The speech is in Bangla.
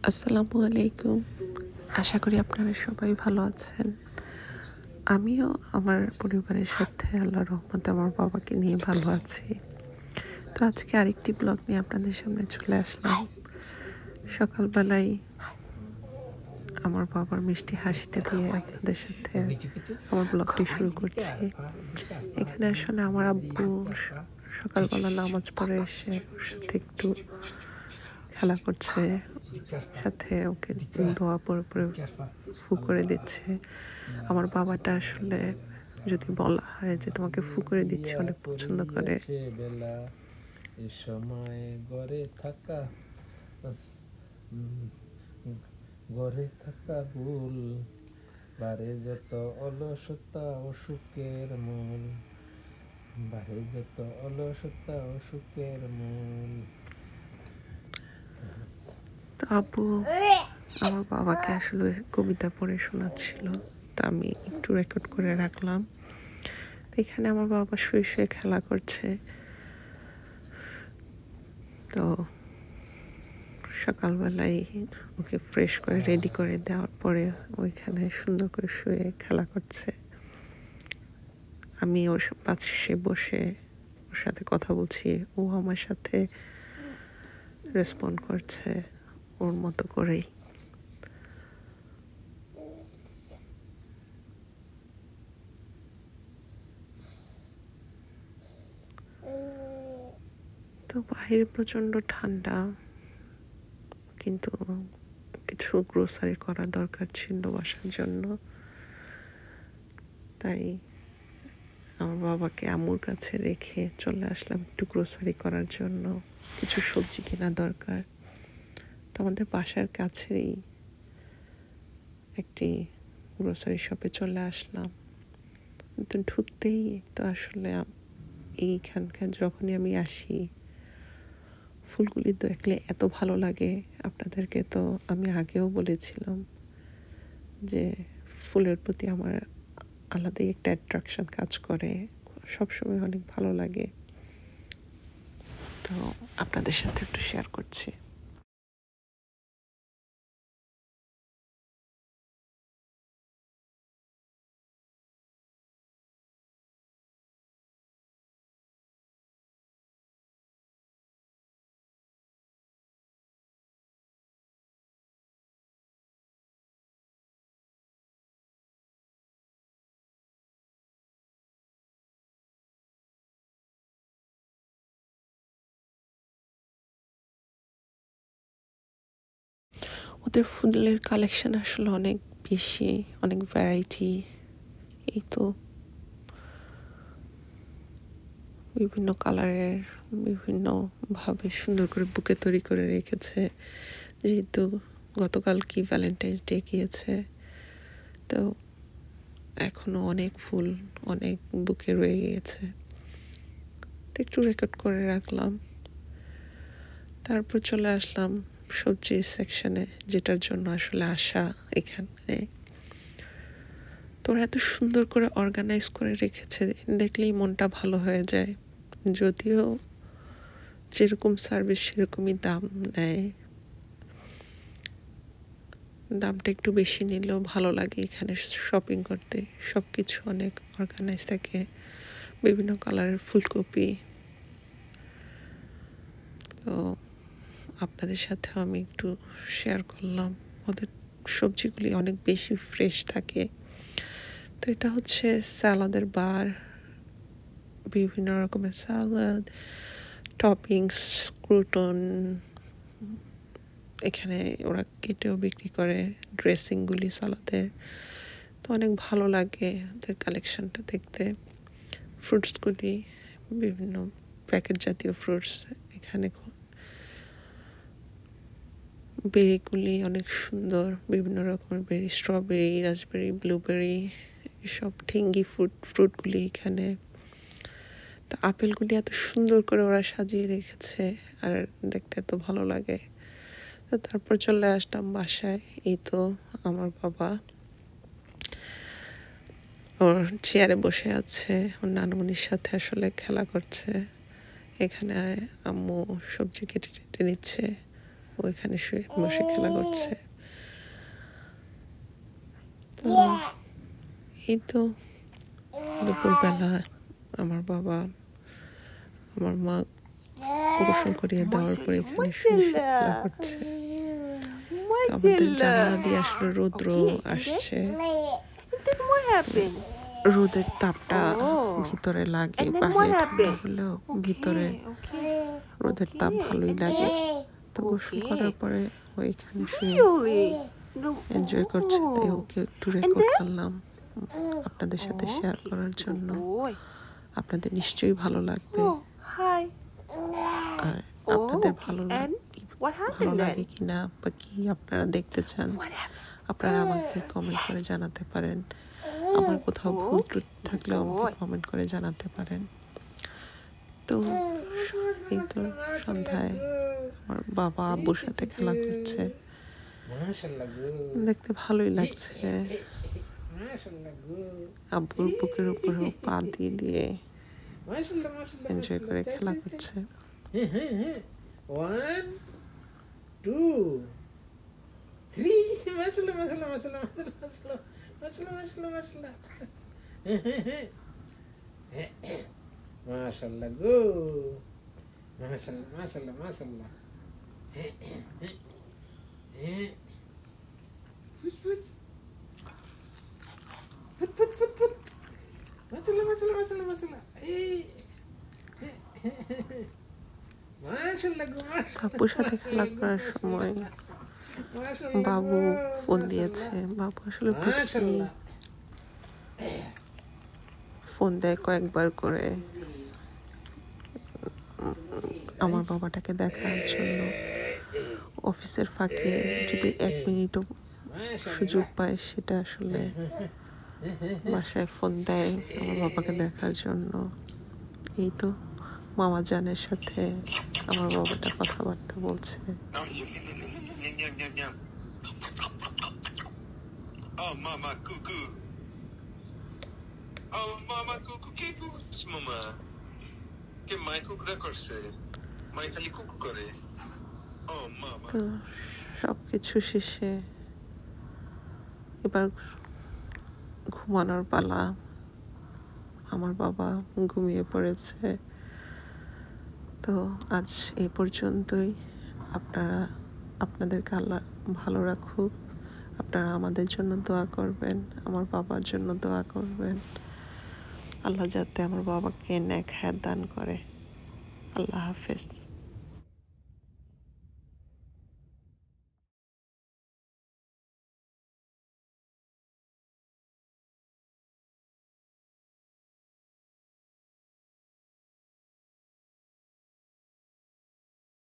আসসালামু আলাইকুম। আশা করি আপনারা সবাই ভালো আছেন। আমিও আমার পরিবারের সাথে আল্লাহর রহমতে আমার বাবাকে নিয়ে ভালো আছি। তো আজকে আরেকটি ব্লগ নিয়ে আপনাদের সামনে চলে আসলাম। সকালবেলায় আমার বাবার মিষ্টি হাসিটা দিয়ে আপনাদের সাথে আমার ব্লগটি শুরু করছি। এখানে আসলে আমার আব্বু সকালবেলা নামাজ পড়ে এসে ওর সাথে একটু খেলা করছে, সাথে ওকে দোয়া পড়ে পড়ে ফু করে দিচ্ছে। আমার বাবাটা আসলে যদি বলা হয় যে তোমাকে ফু করে দিচ্ছে অনেক পছন্দ করে। সময় ঘরে থাকা ঘরে থাকা ভুল বাড়ে যত অলসতা অসুখের মূল, বাড়ে যত অলসতা অসুখের মূল। তো আব্বু আমার বাবাকে আসলে কবিতা পড়ে শোনাচ্ছিল, তা আমি একটু রেকর্ড করে রাখলাম। এখানে আমার বাবা শুয়ে শুয়ে খেলা করছে। তো সকালবেলায় ওকে ফ্রেশ করে রেডি করে দেওয়ার পরে ওইখানে সুন্দর করে শুয়ে খেলা করছে। আমি ওর পাশে বসে ওর সাথে কথা বলছি, ও আমার সাথে রেসপন্ড করছে ওর মতো করেই। তো বাইরে প্রচণ্ড ঠান্ডা, কিন্তু কিছু গ্রোসারি করা দরকার ছিল বাসার জন্য, তাই আমার বাবাকে আম্মুর কাছে রেখে চলে আসলাম একটু গ্রোসারি করার জন্য। কিছু সবজি কেনা দরকার। তো আমাদের বাসার কাছেই একটি গ্রোসারি শপে চলে আসলাম। তো ঢুকতেই তো আসলে এইখানকার যখনই আমি আসি ফুলগুলি দেখলে এত ভালো লাগে। আপনাদেরকে তো আমি আগেও বলেছিলাম যে ফুলের প্রতি আমার আলাদাই একটা অ্যাট্রাকশন কাজ করে, সবসময় অনেক ভালো লাগে। তো আপনাদের সাথে একটু শেয়ার করছি। ওদের ফুলের কালেকশন আসলে অনেক বেশি, অনেক ভ্যারাইটি। এই তো বিভিন্ন কালারের বিভিন্নভাবে সুন্দর করে বুকে তৈরি করে রেখেছে। যেহেতু গতকাল কি ভ্যালেন্টাইন্স ডে গিয়েছে, তো এখনো অনেক ফুল অনেক বুকে রয়ে গিয়েছে। তো একটু রেকর্ড করে রাখলাম। তারপর চলে আসলাম সবজির সেকশনে, যেটার জন্য আসলে আসা এখানে। তোরা এত সুন্দর করে অর্গানাইজ করে রেখেছে, দেখলেই মনটা ভালো হয়ে যায়। যদিও যেরকম সার্ভিস সেরকমই দাম নেয়, দামটা একটু বেশি নিলেও ভালো লাগে এখানে শপিং করতে। সব কিছু অনেক অর্গানাইজ থাকে, বিভিন্ন কালারের ফুলকপি। তো আপনাদের সাথেও আমি একটু শেয়ার করলাম। ওদের সবজিগুলি অনেক বেশি ফ্রেশ থাকে। তো এটা হচ্ছে স্যালাদের বার, বিভিন্ন রকমের স্যালাড, টপিংস, ক্রুটন এখানে ওরা কেটেও বিক্রি করে, ড্রেসিংগুলি সালাদের। তো অনেক ভালো লাগে ওদের কালেকশনটা দেখতে। ফ্রুটসগুলি বিভিন্ন প্যাকেট জাতীয় ফ্রুটস এখানে, বেরিগুলি অনেক সুন্দর, বিভিন্ন রকমের বেরি, স্ট্রবেরি, রাসবেরি, ব্লুবেরি, এসব ঠিঙ্গি ফ্রুটগুলি এখানে। তো আপেলগুলি এত সুন্দর করে ওরা সাজিয়ে রেখেছে আর দেখতে এত ভালো লাগে। তো তারপর চলে আসলাম বাসায়। এই তো আমার বাবা ওর চেয়ারে বসে আছে, ওর নানুমনির সাথে আসলে খেলা করছে। এখানে আম্মু সবজি কেটে টেটে নিচ্ছে, ওইখানে শুয়ে বসে খেলা করছে। তো এই তো দুপুরবেলা আমার বাবা আমার মা গোসল করিয়ে দেওয়ার পরে এখানে শুয়ে খেলা করছে। আমাদের জানলা দিয়ে আসলে রৌদ্র আসছে, রোদের তাপটা ভিতরে লাগে, বাইরে ঠান্ডা হলেও ভিতরে রোদের তাপ ভালোই লাগে। তো গোসল করার পরে ওইখানে শুয়ে এনজয় করছে, তাই ওকে একটু রেকর্ড করলাম আপনাদের সাথে শেয়ার করার জন্য। আপনাদের নিশ্চয়ই ভালো লাগবে। আর আপনাদের ভালো লাগে কিনা বা কি আপনারা দেখতে চান আপনারা আমাকে কমেন্ট করে জানাতে পারেন। আমার কোথাও ভুল ত্রুটি থাকলেও আমাকে কমেন্ট করে জানাতে পারেন। তো এই তো সন্ধ্যায় আমার বাবা আব্বুর সাথে খেলা করছে, দেখতে ভালোই লাগছে। আব্বুর বুকের উপরে পা দিয়ে দিয়ে এনজয় করে খেলা করছে। 1 2 3 মাশাআল্লাহ মাশাআল্লাহ মাশাআল্লাহ মাশাআল্লাহ মাশাআল্লাহ মাশাআল্লাহ মাশাআল্লাহ মাশাআল্লাহ গো মাশাআল্লাহ মাশাআল্লাহ মাশাআল্লাহ ফুস ফুস ফুট ফুট ফুট ফুট মাশাআল্লাহ মাশাআল্লাহ মাশাআল্লাহ মাশাআল্লাহ এই বাবুর সাথে খেলা করার সময় বাবু ফোন দিয়েছে। বাবু আসলে ফোন দেয় কয়েকবার করে আমার বাবাটাকে দেখার জন্য। অফিসের ফাঁকে যদি 1 মিনিটও সুযোগ পায় সেটা আসলে বাসায় ফোন দেয় আমার বাবাকে দেখার জন্য। এই তো মামা জানের সাথে আমার বাবাটা কথাবার্তা বলছে। Oh mama cuckoo. Oh mama cuckoo ke cuckoo mama. Ke mai cuckoo করছে? mai খালি cuckoo করে। Oh mama. তো সবকিছু শেষে এবার ঘুমানোর পালা। আমার বাবা ঘুমিয়ে পড়েছে। তো আজ এই পর্যন্তই। আপনাদেরকে আল্লাহ ভালো রাখুক। আপনারা আমাদের জন্য দোয়া করবেন, আমার বাবার জন্য দোয়া করবেন। আল্লাহ যাতে আমার বাবাকে নেক হায়াত দান করে। আল্লাহ হাফেজ।